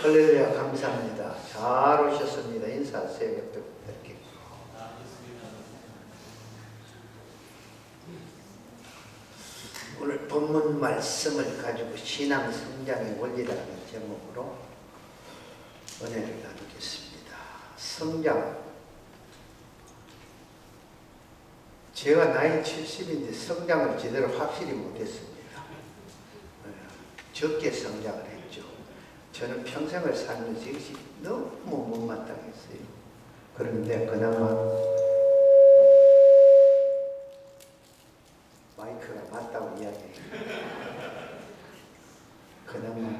할렐루야, 감사합니다. 잘 오셨습니다. 인사하세요. 옆에 이렇게. 오늘 본문 말씀을 가지고 신앙 성장의 원리라는 제목으로 은혜를 나누겠습니다. 성장. 제가 나이 70인데 성장을 제대로 확실히 못했습니다. 적게 성장을 했죠. 저는 평생을 살면서 이것이 너무 못마땅했어요. 그런데 그나마 마이크가 맞다고 이야기해요. 그나마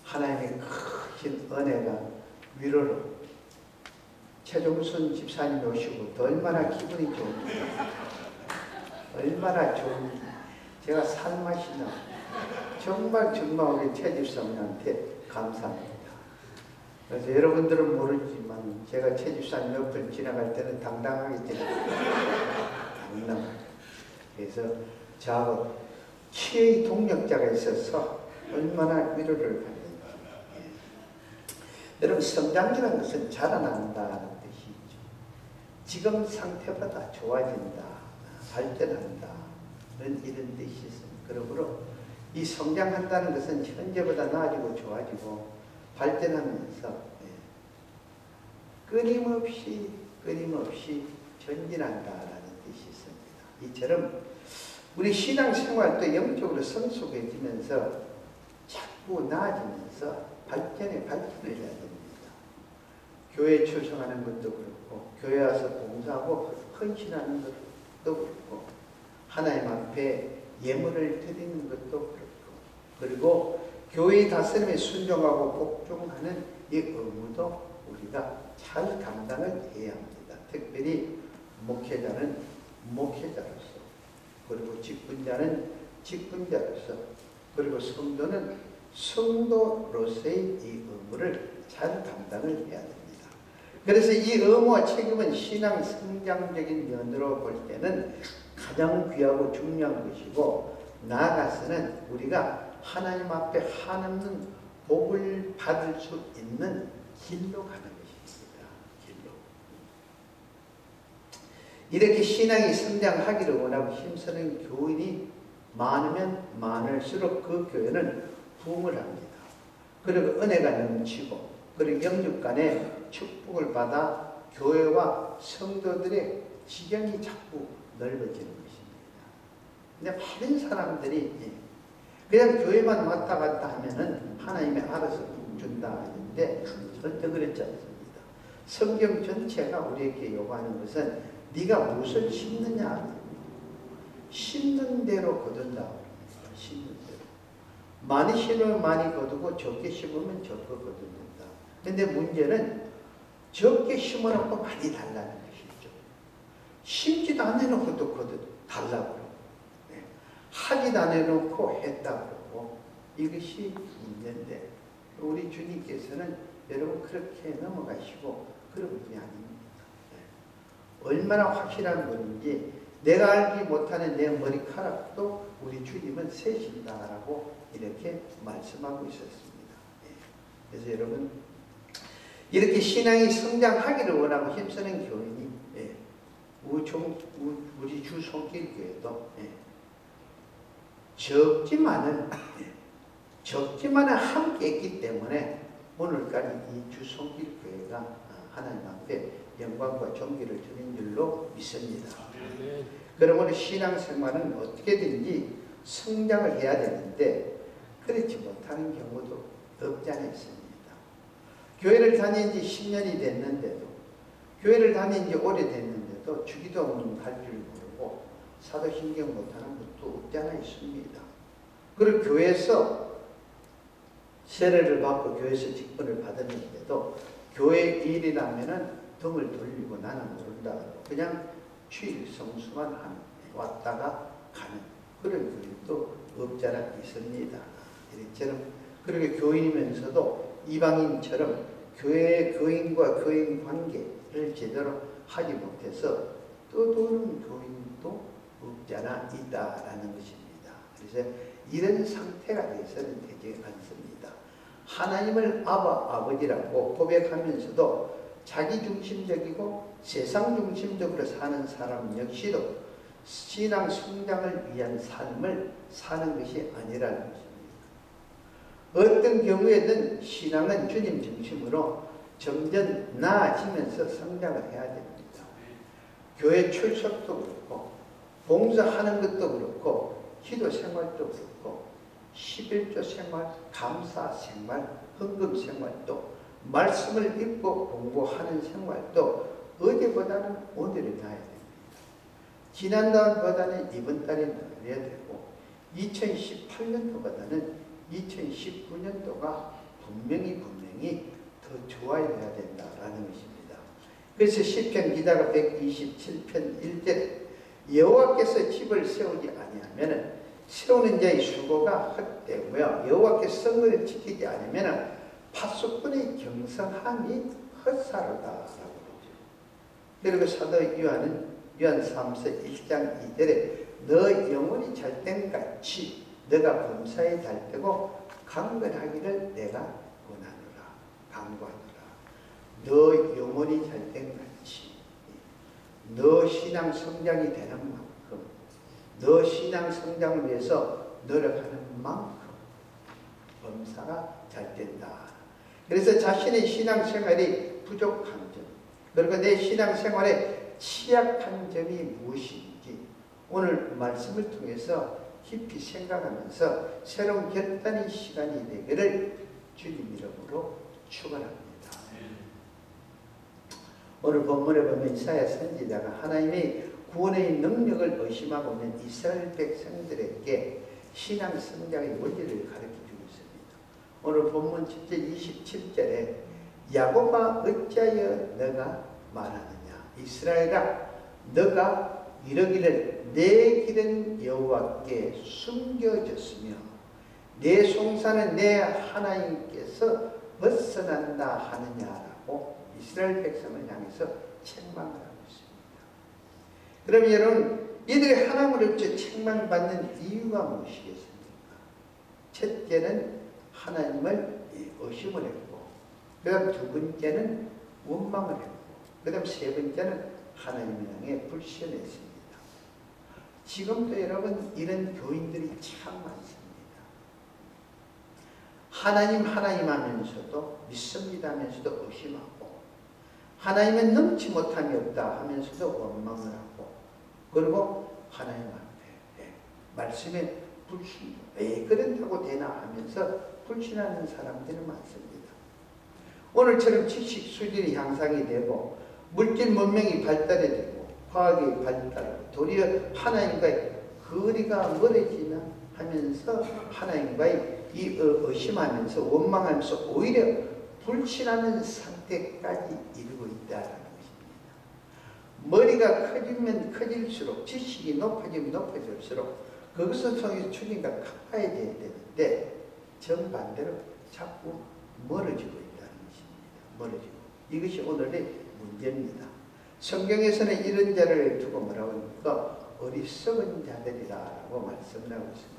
하나님의 크신 은혜가 위로로 최종순 집사님 오시고 또 얼마나 기분이 좋은지, 얼마나 좋은지 제가 살맛이나 정말 우리 최 집사님한테 감사합니다. 그래서 여러분들은 모르지만 제가 최 집사님 옆을 지나갈 때는 당당하게 지나갑니다. 그래서 저하고 치의 동력자가 있어서 얼마나 위로를 받는지. 여러분, 성장이라는 것은 자라난다는 뜻이죠. 지금 상태보다 좋아진다, 발전한다, 이런 뜻이 있습니다. 그러므로 이 성장한다는 것은 현재보다 나아지고 좋아지고 발전하면서 끊임없이 전진한다라는 뜻이 있습니다. 이처럼 우리 신앙생활도 영적으로 성숙해지면서 자꾸 나아지면서 발전을 해야 됩니다. 교회에 출석하는 것도 그렇고 교회 와서 봉사하고 헌신하는 것도 그렇고 하나님 앞에 예물을 드리는 것도 그렇고, 그리고 교회의 다스림에 순종하고 복종하는 이 의무도 우리가 잘 감당을 해야 합니다. 특별히 목회자는 목회자로서, 그리고 직분자는 직분자로서, 그리고 성도는 성도로서의 이 의무를 잘 감당을 해야 됩니다. 그래서 이 의무와 책임은 신앙 성장적인 면으로 볼 때는 가장 귀하고 중요한 것이고, 나아가서는 우리가 하나님 앞에 한없는 복을 받을 수 있는 길로 가는 것입니다. 길로. 이렇게 신앙이 성장하기를 원하고 힘쓰는 교인이 많으면 많을수록 그 교회는 부흥을 합니다. 그리고 은혜가 넘치고, 그리고 영육 간에 축복을 받아 교회와 성도들의 지경이 자꾸 넓어지는 것입니다. 근데 많은 사람들이 그냥 교회만 왔다 갔다 하면은 하나님이 알아서 준다 하는데 절대 그렇지 않습니다. 성경 전체가 우리에게 요구하는 것은 네가 무엇을 심느냐, 심는 대로 거둔다. 심는 대로. 많이 심으면 많이 거두고 적게 심으면 적게 거둔다. 근데 문제는 적게 심어놓고 많이 달라는 것이죠. 심지도 안 해놓고 또 달라고 그러고, 하지도 안 해놓고 했다고 그러고, 이것이 문제인데 우리 주님께서는 여러분 그렇게 넘어가시고 그런 분이 아닙니다. 얼마나 확실한 분인지, 내가 알지 못하는 내 머리카락도 우리 주님은 세신다라고 이렇게 말씀하고 있었습니다. 그래서 여러분, 이렇게 신앙이 성장하기를 원하고 힘쓰는 교인이 우리 주 손길교회도 적지만은 함께 했기 때문에 오늘까지 이 주 손길교회가 하나님 앞에 영광과 존귀를 드린 줄로 믿습니다. 그러므로 신앙생활은 어떻게든지 성장을 해야 되는데 그렇지 못하는 경우도 없지 않아 있습니다. 교회를 다닌 지 10년이 됐는데도, 교회를 다닌 지 오래됐는데도 주기도문 할 줄 모르고 사도신경 못하는 것도 없지 않아 있습니다. 그리고 교회에서 세례를 받고 교회에서 직분을 받았는데도 교회 일이라면은 등을 돌리고 나는 모른다. 그냥 주일 성수만 왔다가 가는 그런 교회도 없지 않아 있습니다. 이처럼 그렇게 교인이면서도 이방인처럼 교회의 교인과 교인 관계를 제대로 하지 못해서 떠도는 교인도 없지 않아 있다라는 것입니다. 그래서 이런 상태가 되어서는 되지 않습니다. 하나님을 아버지라고 고백하면서도 자기중심적이고 세상중심적으로 사는 사람 역시도 신앙 성장을 위한 삶을 사는 것이 아니라는 것입니다. 어떤 경우에는 신앙은 주님 중심으로 점점 나아지면서 성장을 해야 됩니다. 교회 출석도 그렇고 봉사하는 것도 그렇고 기도 생활도 그렇고 11조 생활, 감사 생활, 헌금 생활도 말씀을 읽고 공부하는 생활도 어제보다는 오늘이 나아야 됩니다. 지난달보다는 이번 달이 나아야 되고 2018년도보다는 2019년도가 분명히 더 좋아야 된다라는 것입니다. 그래서 시편 기자가 127편 1절에 여호와께서 집을 세우지 아니하면 세우는 자의 수고가 헛되고요. 여호와께서 성을 지키지 않으면 파수꾼의 경성함이 헛사로다라고 그러죠. 그리고 사도 요한 3서 1장 2절에 너 영혼이 잘된 같이 너가 범사에 잘되고 강건하기를 내가 원하노라. 강구하노라. 너 영혼이 잘된 같이 너 신앙 성장이 되는 만큼 너 신앙 성장을 위해서 노력하는 만큼 범사가 잘 된다. 그래서 자신의 신앙 생활이 부족한 점, 그리고 내 신앙 생활에 취약한 점이 무엇인지 오늘 말씀을 통해서 깊이 생각하면서 새로운 결단의 시간이 되기를 주님 이름으로 축원합니다. 오늘 본문에 보면 이사야 선지자가 하나님의 구원의 능력을 의심하고 있는 이스라엘 백성들에게 신앙 성장의 원리를 가르쳐주고 있습니다. 오늘 본문 10절 27절에 야곱아 어찌하여 너가 말하느냐 이스라엘아 너가 이러기를 내 길은 여호와께 숨겨졌으며 내 송사는 내 하나님께서 벗어난다 하느냐라고 이스라엘 백성을 향해서 책망을 하고 있습니다. 그럼 여러분 이들이 하나님으로부터 책망받는 이유가 무엇이겠습니까? 첫째는 하나님을 의심을 했고 그 다음 두 번째는 원망을 했고 그 다음 세 번째는 하나님을 향해 불신했습니다. 지금도 여러분 이런 교인들이 참 많습니다. 하나님 하면서도 믿습니다 하면서도 의심하고 하나님은 능치 못함이 없다 하면서도 원망을 하고 그리고 하나님 앞에 말씀에 불신 왜 그런다고 되나 하면서 불신하는 사람들이 많습니다. 오늘처럼 지식 수준이 향상이 되고 물질 문명이 발달이 되고 과학이 발달하고 도리어 하나님과의 거리가 멀어지나 하면서 하나님과의 의심하면서 원망하면서 오히려 불신하는 상태까지 이르고 있다는 것입니다. 머리가 커지면 커질수록 지식이 높아지면 높아질수록 그것을 통해서 주님과 가까이 돼야 되는데 정반대로 자꾸 멀어지고 있다는 것입니다. 멀어지고 이것이 오늘의 문제입니다. 성경에서는 이런 자를 두고 뭐라고 합니까? 어리석은 자들이라고 말씀을 하고 있습니다.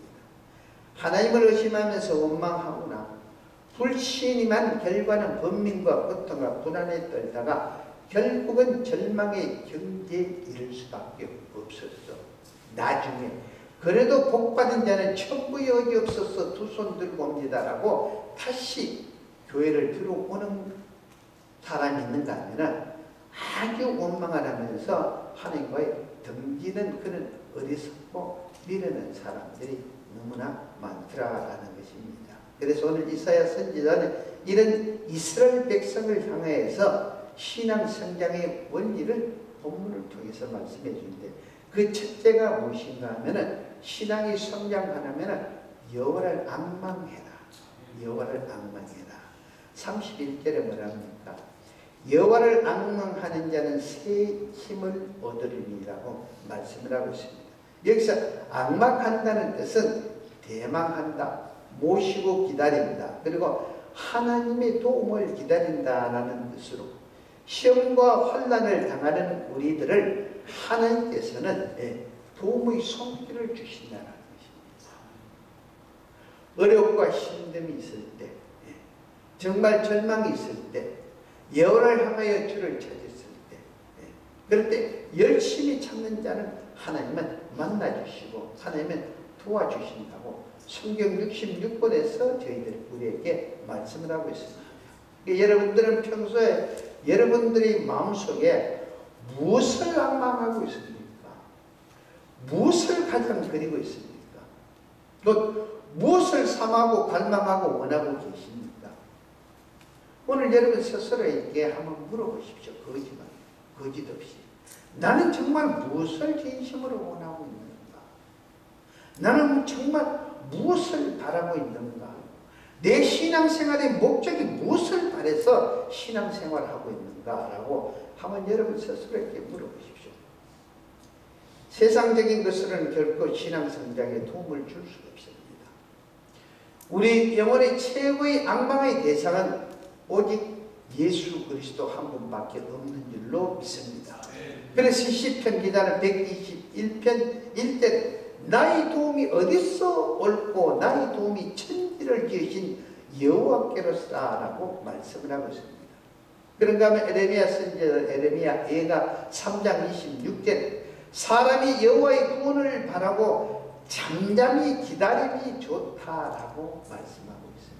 하나님을 의심하면서 원망하거나 불신임한 결과는 번민과 고통과 불안에 떨다가 결국은 절망의 경지에 이를 수밖에 없었어. 나중에 그래도 복받은 자는 천부 여지없어서 두 손 들고 옵니다라고 다시 교회를 들어오는 사람이 있는가 하면 아주 원망을 하면서 하나님과의 등지는 그런 어리석고 미련한 사람들이 너무나 많더라라는 것입니다. 그래서 오늘 이사야 선지자는 이런 이스라엘 백성을 향해서 신앙 성장의 원리를 본문을 통해서 말씀해 주는데 그 첫째가 무엇인가 하면은 신앙이 성장하려면 여호와를 앙망해라. 여호와를 앙망해라. 31절에 뭐라 합니까? 여호와를 앙망하는 자는 새 힘을 얻으리니라고 말씀을 하고 있습니다. 여기서 앙망한다는 뜻은 대망한다, 모시고 기다린다, 그리고 하나님의 도움을 기다린다라는 뜻으로 시험과 환난을 당하는 우리들을 하나님께서는 도움의 손길을 주신다는 것입니다. 어렵고 힘듦이 있을 때 정말 절망이 있을 때, 예언을 향하여 주를 찾았을 때, 그럴 때 열심히 찾는 자는 하나님은 만나주시고 하나님은 도와주신다고 성경 66권에서 우리에게 말씀을 하고 있습니다. 여러분들은 평소에 여러분들의 마음속에 무엇을 낭망하고 있습니까? 무엇을 가장 그리고 있습니까? 또 무엇을 삼하고 갈망하고 원하고 계십니까? 오늘 여러분 스스로에게 한번 물어보십시오. 거짓 없이. 나는 정말 무엇을 진심으로 원하고 있는가? 나는 정말 무엇을 바라고 있는가? 내 신앙생활의 목적이 무엇을 바라서 신앙생활을 하고 있는가라고 한번 여러분 스스로에게 물어보십시오. 세상적인 것으로는 결코 신앙성장에 도움을 줄 수가 없습니다. 우리 영혼의 최고의 악망의 대상은 오직 예수 그리스도 한 분밖에 없는 줄로 믿습니다. 그래서 시편 기자는 121편 1절 나의 도움이 어디서 옳고 나의 도움이 천지를 지으신 여호와께로서라고 말씀을 하고 있습니다. 그런가 하면 에레미야 선지자 에레미야 예가 3장 26절 사람이 여호와의 구원을 바라고 잠잠히 기다림이 좋다라고 말씀하고 있습니다.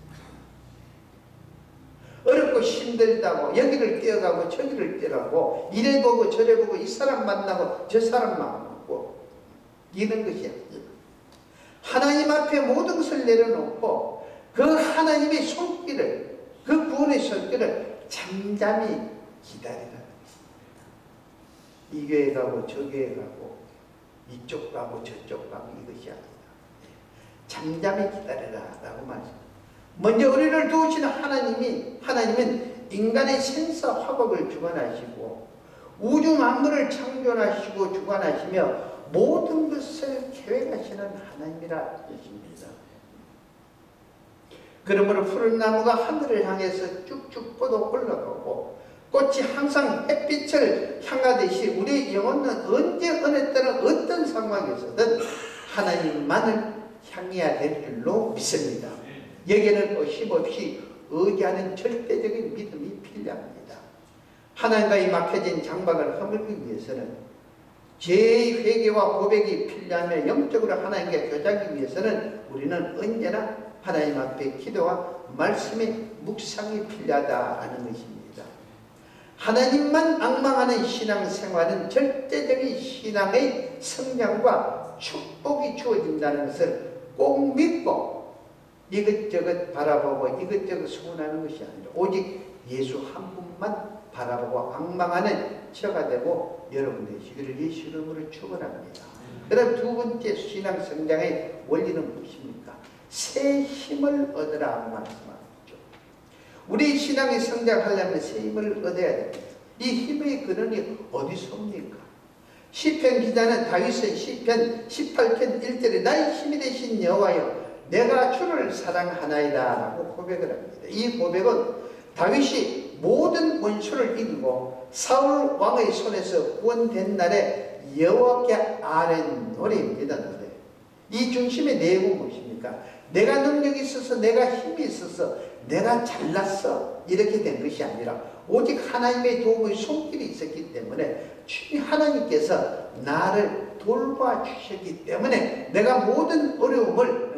어렵고 힘들다고 여기를 뛰어가고 저기를 뛰어가고 이래 보고 저래 보고 이 사람 만나고 저 사람 만나고 이런 것이 아니에요. 하나님 앞에 모든 것을 내려놓고 그 하나님의 손길을 그 구원의 손길을 잠잠히 기다리라. 이 교회 가고 저 교회 가고 이쪽 가고 저쪽 가고 이것이 아니다. 잠잠히 기다리라 라고 말씀합니다. 먼저 우리를 도우시는 하나님은 인간의 생사 화복을 주관하시고 우주 만물을 창조하시고 주관하시며 모든 것을 계획하시는 하나님이라 하십니다. 그러므로 푸른 나무가 하늘을 향해서 쭉쭉 뻗어 올라가고 꽃이 항상 햇빛을 향하듯이 우리 영혼은 언제 어느 때는 어떤 상황에서든 하나님만을 향해야 될 줄로 믿습니다. 여기에는 힘없이 의지하는 절대적인 믿음이 필요합니다. 하나님과의 막혀진 장막을 허물기 위해서는 죄의 회개와 고백이 필요하며 영적으로 하나님께 교제하기 위해서는 우리는 언제나 하나님 앞에 기도와 말씀의 묵상이 필요하다는 것입니다. 하나님만 앙망하는 신앙생활은 절대적인 신앙의 성장과 축복이 주어진다는 것을 꼭 믿고 이것저것 바라보고 이것저것 소원하는 것이 아니라 오직 예수 한 분만 바라보고 앙망하는 저가 되고 여러분 되시기를 예수 이름으로 축원합니다. 그다음 두 번째 신앙 성장의 원리는 무엇입니까? 새 힘을 얻으라 말씀합니다. 우리 신앙이 성장하려면 새 힘을 얻어야 됩니다. 이 힘의 근원이 어디서 옵니까? 시편 기자는 다윗의 시편 18편 1절에 나의 힘이 되신 여호와여 내가 주를 사랑하나이다 라고 고백을 합니다. 이 고백은 다윗이 모든 원수를 이기고 사울 왕의 손에서 구원된 날에 여호와께 아뢰는 노래입니다. 노래. 이 중심의 내용은 무엇입니까? 내가 능력이 있어서 내가 힘이 있어서 내가 잘났어 이렇게 된 것이 아니라 오직 하나님의 도움의 손길이 있었기 때문에 주님 하나님께서 나를 돌봐주셨기 때문에 내가 모든 어려움을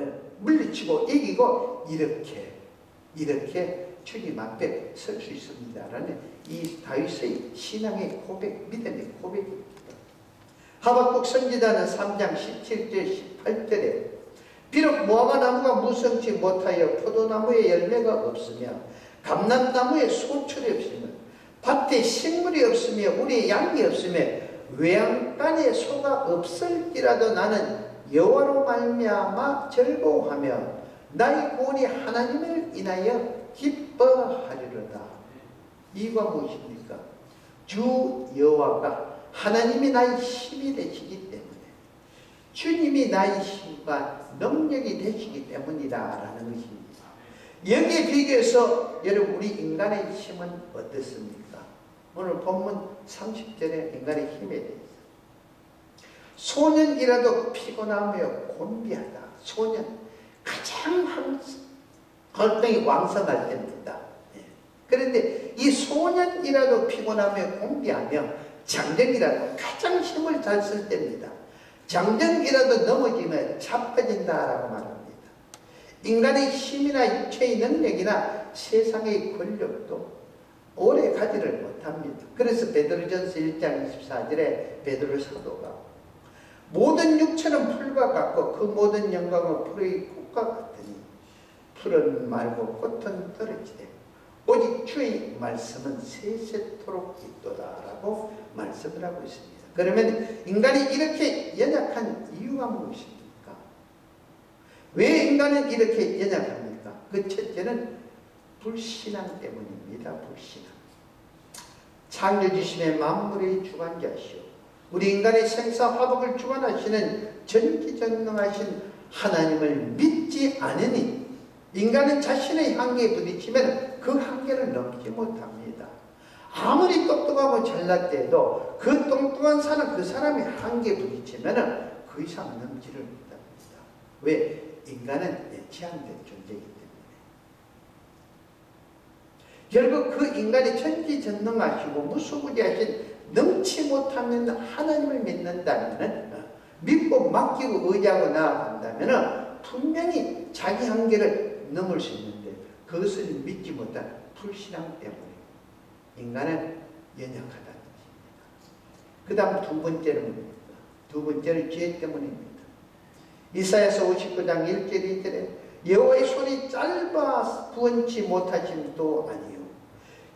물리치고 이기고 이렇게 주님 앞에 설 수 있습니다라는 이 다윗의 신앙의 고백, 믿음의 고백입니다. 하박국 선지자는 3장 17절 18절에 비록 무화과 나무가 무성치 못하여 포도나무에 열매가 없으며 감람나무에 소출이 없으며 밭에 식물이 없으며 우리의 양이 없으며 외양간에 소가 없을지라도 나는 여호와로 말미암아 즐거워하며 나의 구원이 하나님을 인하여 기뻐하리로다. 이가 무엇입니까? 주 여호와가 하나님이 나의 힘이 되시기 때문에 주님이 나의 힘과 능력이 되시기 때문이다라는 것입니다. 여기에 비교해서 여러분 우리 인간의 힘은 어떻습니까? 오늘 본문 30절에 인간의 힘에 대해서 소년이라도 피곤하며 곤비하다. 소년 가장 활동이 왕성할 때입니다. 그런데 이 소년이라도 피곤하며 공비하며 장정이라도 가장 힘을 잘 쓸 때입니다. 장정이라도 넘어지면 자빠진다라고 말합니다. 인간의 힘이나 육체의 능력이나 세상의 권력도 오래 가지를 못합니다. 그래서 베드로전서 1장 24절에 베드로 사도가 모든 육체는 풀과 같고 그 모든 영광은 풀의 꽃과 같으니 풀은 말고 꽃은 떨어지되 오직 주의 말씀은 세세토록 있도다라고 말씀을 하고 있습니다. 그러면 인간이 이렇게 연약한 이유가 무엇입니까? 왜 인간은 이렇게 연약합니까? 그 첫째는 불신앙 때문입니다. 불신앙. 창조주심의 만물의 주관자시오. 우리 인간의 생사화복을 주관하시는 전지전능하신 하나님을 믿지 않으니 인간은 자신의 한계에 부딪히면 그 한계를 넘지 못합니다. 아무리 똑똑하고 잘났대도 그 뚱뚱한 사람, 그 사람이 한계에 부딪히면 그 이상 넘지를 못합니다. 왜? 인간은 제한된 존재이기 때문에. 결국 그 인간이 천지전능하시고 무수부지하신 넘지 못하는 하나님을 믿는다면, 믿고 맡기고 의지하고 나아간다면 분명히 자기 한계를 넘을 수 있는데 그것을 믿지 못한 불신앙 때문에 인간은 연약하다는 것입니다. 그 다음 두 번째는 뭡니까? 두 번째는 죄 때문입니다. 이사야서 59장 1절 2절에 여호와의 손이 짧아 구원치 못하심도 아니요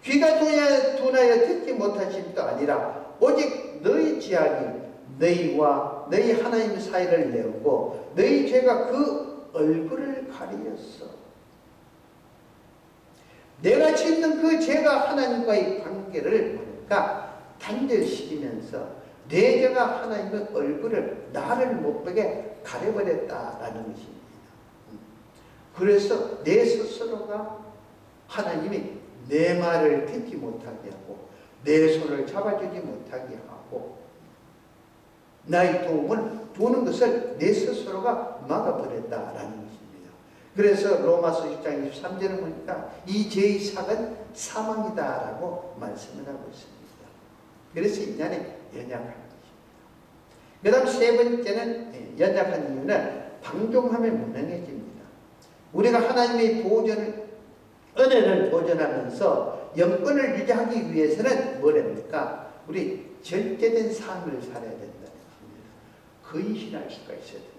귀가 둔하여 듣지 못하심도 아니라 오직 너희 지악이 너희와 너희 하나님 사이를 내오고 너희 죄가 그 얼굴을 가리었어. 내가 짓는 그 죄가 하나님과의 관계를 보니까 단절시키면서 내 죄가 하나님의 얼굴을 나를 못 보게 가려버렸다라는 것입니다. 그래서 내 스스로가 하나님이 내 말을 듣지 못하게 하고 내 손을 잡아주지 못하게 하고 나의 도움을 보는 것을 내 스스로가 막아버렸다라는 것입니다. 그래서 로마서 6장 23절을 보니까 이 죄의 삭은 사망이다라고 말씀을 하고 있습니다. 그래서 인간이 연약한 것입니다. 그 다음 세 번째는 연약한 이유는 방종함에 무능해집니다. 우리가 하나님의 보존을 은혜를 보존하면서 영권을 유지하기 위해서는 뭐랍니까? 우리 절제된 삶을 살아야 된다는 것입니다. 근신할 수가 있어야 됩니다.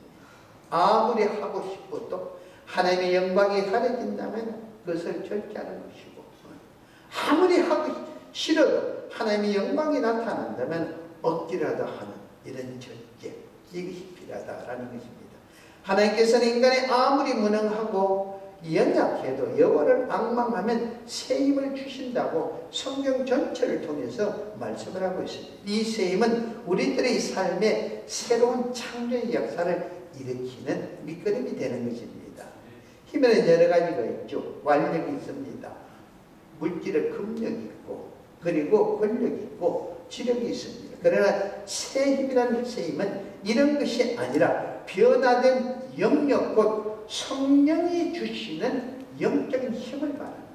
아무리 하고 싶어도 하나님의 영광이 가려진다면 그것을 절제하는 것이고 아무리 하고 싫어도 하나님의 영광이 나타난다면 억지라도 하는 이런 절제, 이것이 필요하다라는 것입니다. 하나님께서는 인간이 아무리 무능하고 연약해도 여호와를 앙망하면 새 힘을 주신다고 성경 전체를 통해서 말씀을 하고 있습니다. 이 새 힘은 우리들의 삶에 새로운 창조의 역사를 일으키는 밑거름이 되는 것입니다. 힘에는 여러 가지가 있죠. 완력이 있습니다. 물질의 금력이 있고 그리고 권력이 있고 지력이 있습니다. 그러나 새 힘이라는 새 힘은 이런 것이 아니라 변화된 영역 곧 성령이 주시는 영적인 힘을 말합니다.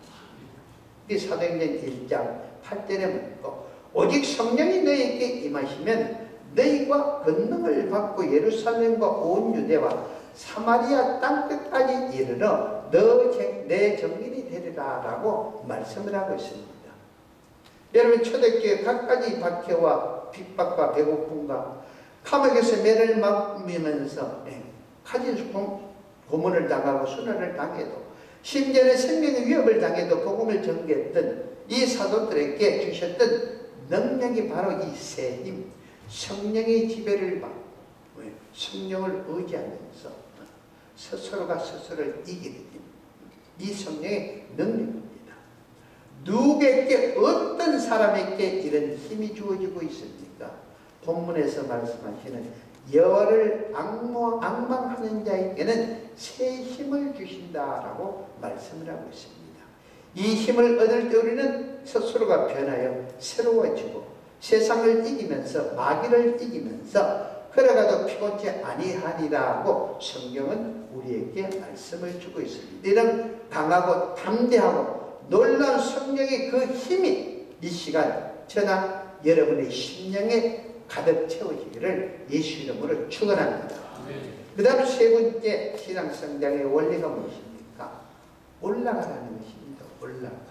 이 사도행전 1장 8절에 묻고 오직 성령이 너희에게 임하시면 너희가 권능을 받고 예루살렘과 온 유대와 사마리아 땅끝까지 이르러 내 정인이 되리라 라고 말씀을 하고 있습니다. 여러분 초대교회 갖가지 박해와 핍박과 배고픔과 감옥에서 매를 맞으면서 가진 고문을 당하고 순환을 당해도 심지어는 생명의 위협을 당해도 복음을 전개했던 이 사도들에게 주셨던 능력이 바로 이 새 힘, 성령의 지배를 받고 성령을 의지하면서 스스로가 스스로를 이기는 힘, 이 성령의 능력입니다. 누구에게 어떤 사람에게 이런 힘이 주어지고 있습니까? 본문에서 말씀하시는 여호와를 앙망하는 자에게는 새 힘을 주신다라고 말씀을 하고 있습니다. 이 힘을 얻을 때 우리는 스스로가 변하여 새로워지고 세상을 이기면서 마귀를 이기면서 걸어가도 피곤치 아니하리라고 성경은 우리에게 말씀을 주고 있습니다. 이런 강하고 담대하고 놀라운 성령의 그 힘이 이 시간 저나 여러분의 심령에 가득 채워지기를 예수 이름으로 축원합니다. 그 다음 세 번째 신앙 성장의 원리가 무엇입니까? 올라가라는 것입니다. 올라가.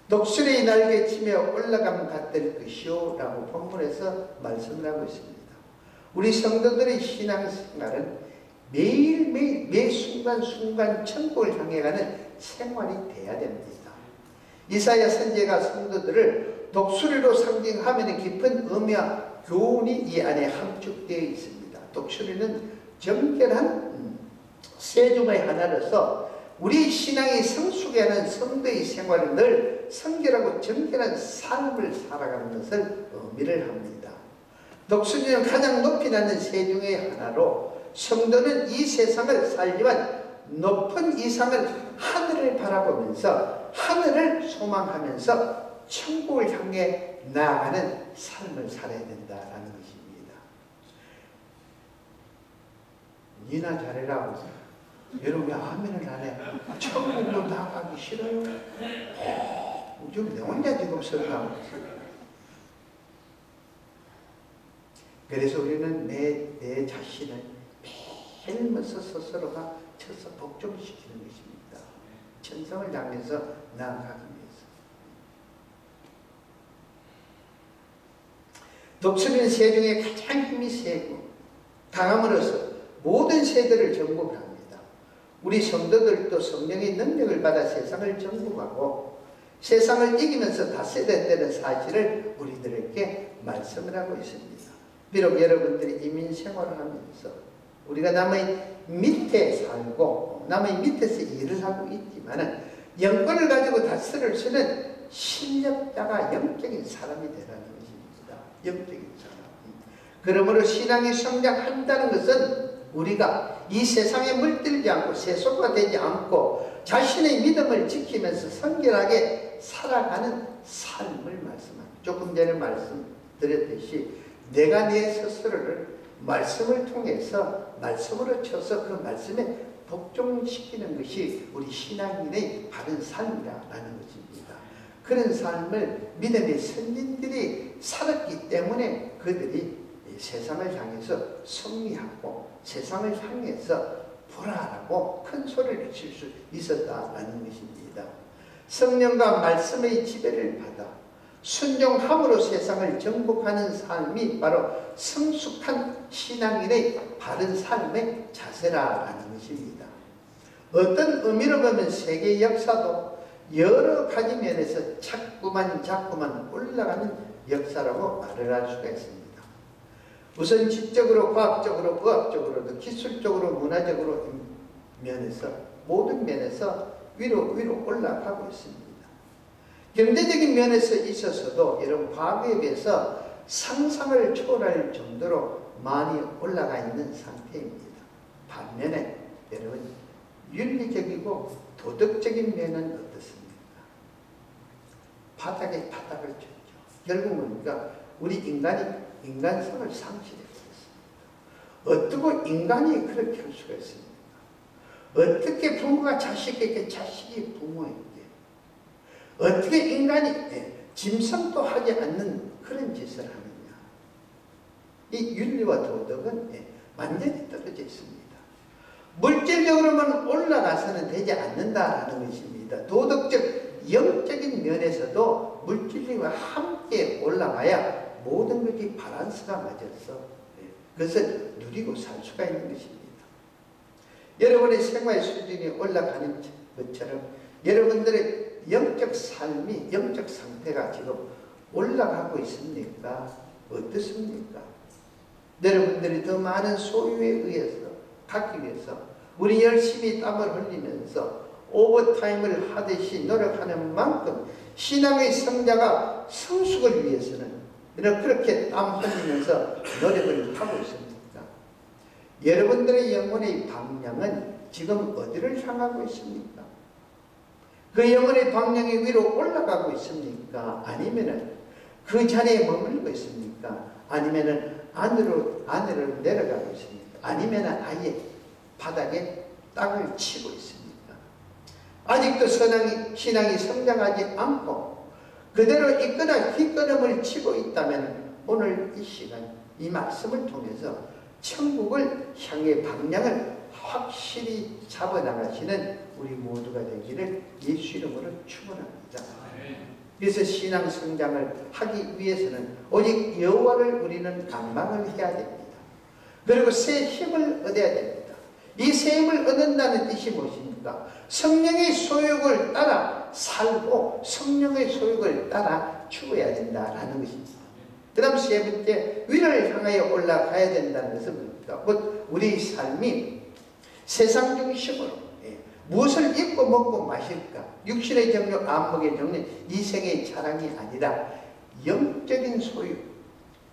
독수리 날개치며 올라감 같을 것이요 라고 본문에서 말씀을 하고 있습니다. 우리 성도들의 신앙생활은 매일매일 매 순간순간 천국을 향해 가는 생활이 돼야 됩니다. 이사야 선지자가 성도들을 독수리로 상징하면 깊은 의미와 교훈이 이 안에 함축되어 있습니다. 독수리는 정결한 새 중의 하나로서 우리 신앙이 성숙해 하는 성도의 생활을 늘 성결하고 정결한 삶을 살아가는 것을 의미를 합니다. 독수리는 가장 높이 나는 새 중의 하나로 성도는 이 세상을 살지만 높은 이상을 하늘을 바라보면서 하늘을 소망하면서 천국을 향해 나아가는 삶을 살아야 된다라는 것입니다. 니나 잘해라. 여러분 왜 아멘을 안 해? 천국으로 나가기 싫어요? 지금 내 혼자 지금 설명하고 있어요. 그래서 우리는 내 자신을 매일면서 스스로가 쳐서 복종시키는 것입니다. 천성을 향해서 나아가기 위해서. 독수리는 새 중에 가장 힘이 세고 강함으로써 모든 새들을 정복합니다. 우리 성도들도 성령의 능력을 받아 세상을 정복하고 세상을 이기면서 다스려야 되는 사실을 우리들에게 말씀을 하고 있습니다. 비록 여러분들이 이민 생활을 하면서 우리가 남의 밑에 살고 남의 밑에서 일을 하고 있지만 영권을 가지고 다스릴 수 있는 실력자가 영적인 사람이 되라는 것입니다. 영적인 사람. 그러므로 신앙이 성장한다는 것은 우리가 이 세상에 물들지 않고 세속화 되지 않고 자신의 믿음을 지키면서 성결하게 살아가는 삶을 말씀합니다. 조금 전에 말씀드렸듯이 내가 내 스스로를 말씀을 통해서 말씀으로 쳐서 그 말씀에 복종시키는 것이 우리 신앙인의 바른 삶이라는 것입니다. 그런 삶을 믿음의 선진들이 살았기 때문에 그들이 세상을 향해서 승리하고 세상을 향해서 불안하고 큰 소리를 칠 수 있었다라는 것입니다. 성령과 말씀의 지배를 받아 순종함으로 세상을 정복하는 삶이 바로 성숙한 신앙인의 바른 삶의 자세라는 것입니다. 어떤 의미로 보면 세계 역사도 여러 가지 면에서 자꾸만 올라가는 역사라고 말을 할 수가 있습니다. 우선 지적으로, 과학적으로, 의학적으로, 기술적으로, 문화적으로 면에서 모든 면에서 위로 올라가고 있습니다. 경제적인 면에서 있어서도 여러분 과거에 비해서 상상을 초월할 정도로 많이 올라가 있는 상태입니다. 반면에 여러분 윤리적이고 도덕적인 면은 어떻습니까? 바닥에 바닥을 쳤죠. 결국은 우리 인간이 인간성을 상실해버렸습니다. 어떻게 인간이 그렇게 할 수가 있습니까? 어떻게 부모가 자식에게, 자식이 부모에게, 어떻게 인간이 짐승도 하지 않는 그런 짓을 하느냐. 이 윤리와 도덕은 완전히 떨어져 있습니다. 물질적으로만 올라가서는 되지 않는다는 것입니다. 도덕적, 영적인 면에서도 물질과 함께 올라가야 모든 것이 밸런스가 맞아서 그것을 누리고 살 수가 있는 것입니다. 여러분의 생활 수준이 올라가는 것처럼 여러분들의 영적 삶이, 영적 상태가 지금 올라가고 있습니까? 어떻습니까? 여러분들이 더 많은 소유에 의해서 갖기 위해서 우리 열심히 땀을 흘리면서 오버타임을 하듯이 노력하는 만큼 신앙의 성자가 성숙을 위해서는 그렇게 땀 흘리면서 노력을 하고 있습니다. 여러분들의 영혼의 방향은 지금 어디를 향하고 있습니까? 그 영혼의 방향이 위로 올라가고 있습니까? 아니면은 그 자리에 머물고 있습니까? 아니면은 안으로 내려가고 있습니까? 아니면은 아예 바닥에 땅을 치고 있습니까? 아직도 신앙이 성장하지 않고 그대로 있거나 뒷걸음을 치고 있다면 오늘 이 시간 이 말씀을 통해서 천국을 향해 방향을 확실히 잡아나가시는 우리 모두가 되기를 예수 이름으로 축원합니다. 그래서 신앙 성장을 하기 위해서는 오직 여호와를 우리는 갈망을 해야 됩니다. 그리고 새 힘을 얻어야 됩니다. 이 새 힘을 얻는다는 뜻이 무엇입니까? 성령의 소욕을 따라 살고 성령의 소욕을 따라 죽어야 된다라는 것입니다. 그 다음 세 번째, 위를 향하여 올라가야 된다는 것은 뭡니까? 곧 우리 삶이 세상 중심으로 무엇을 입고 먹고 마실까? 육신의 정욕, 안목의 정욕, 이생의 자랑이 아니라 영적인 소유를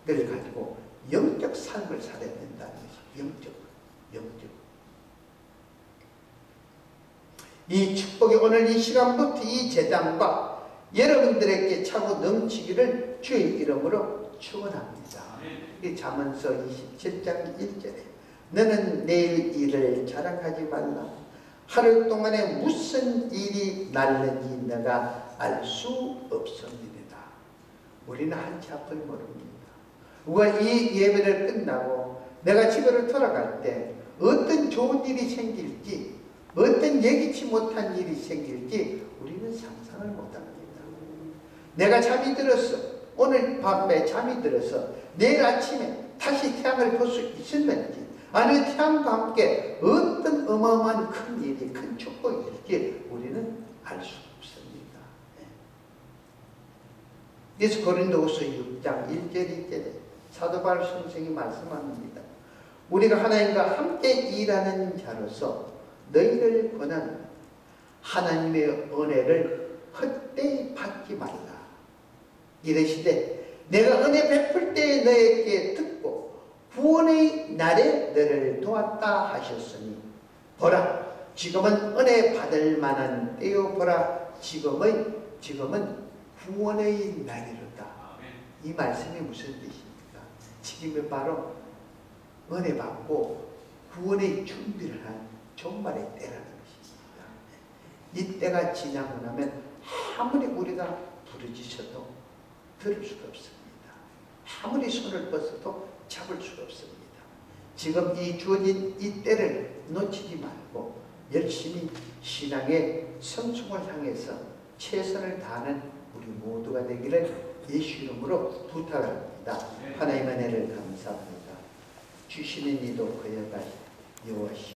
가지고 영적 삶을 살아야 된다는 것이 영적. 이 축복이 오늘 이 시간부터 이 재단과 여러분들에게 차고 넘치기를 주의 이름으로 축원합니다. 이 잠언서 27장 1절에 너는 내일 일을 자랑하지 말라. 하루 동안에 무슨 일이 날는지 내가 알 수 없습니다. 우리는 한치 앞을 모릅니다. 우리가 이 예배를 끝나고 내가 집으로 돌아갈 때 어떤 좋은 일이 생길지 어떤 예기치 못한 일이 생길지 우리는 상상을 못합니다. 내가 잠이 들었어. 오늘 밤에 잠이 들어서 내일 아침에 다시 태양을 볼 수 있을는지 아니면 태양과 함께 어떤 어마어마한 큰 일이 큰 축복이 있을지 우리는 알 수 없습니다. 그래서 고린도후서 6장 1절 2절에 사도 바울 선생이 말씀합니다. 우리가 하나님과 함께 일하는 자로서 너희를 권하노니 하나님의 은혜를 헛되이 받지 말라. 이르시되 내가 은혜 베풀 때에 너에게 듣고 구원의 날에 너를 도왔다 하셨으니 보라 지금은 은혜 받을 만한 때요 보라 지금은 구원의 날이로다. 이 말씀이 무슨 뜻입니까? 지금은 바로 은혜 받고 구원의 준비를 한 종말의 때라는 것입니다. 이 때가 지나고 나면 아무리 우리가 부르짖어도 들을 수가 없습니다. 아무리 손을 뻗어도 잡을 수가 없습니다. 지금 이 주어진 이 때를 놓치지 말고 열심히 신앙의 성숙을 향해서 최선을 다하는 우리 모두가 되기를 예수 이름으로 부탁합니다. 하나님의 은혜를 감사합니다. 주시는 이도 거여가 여호와시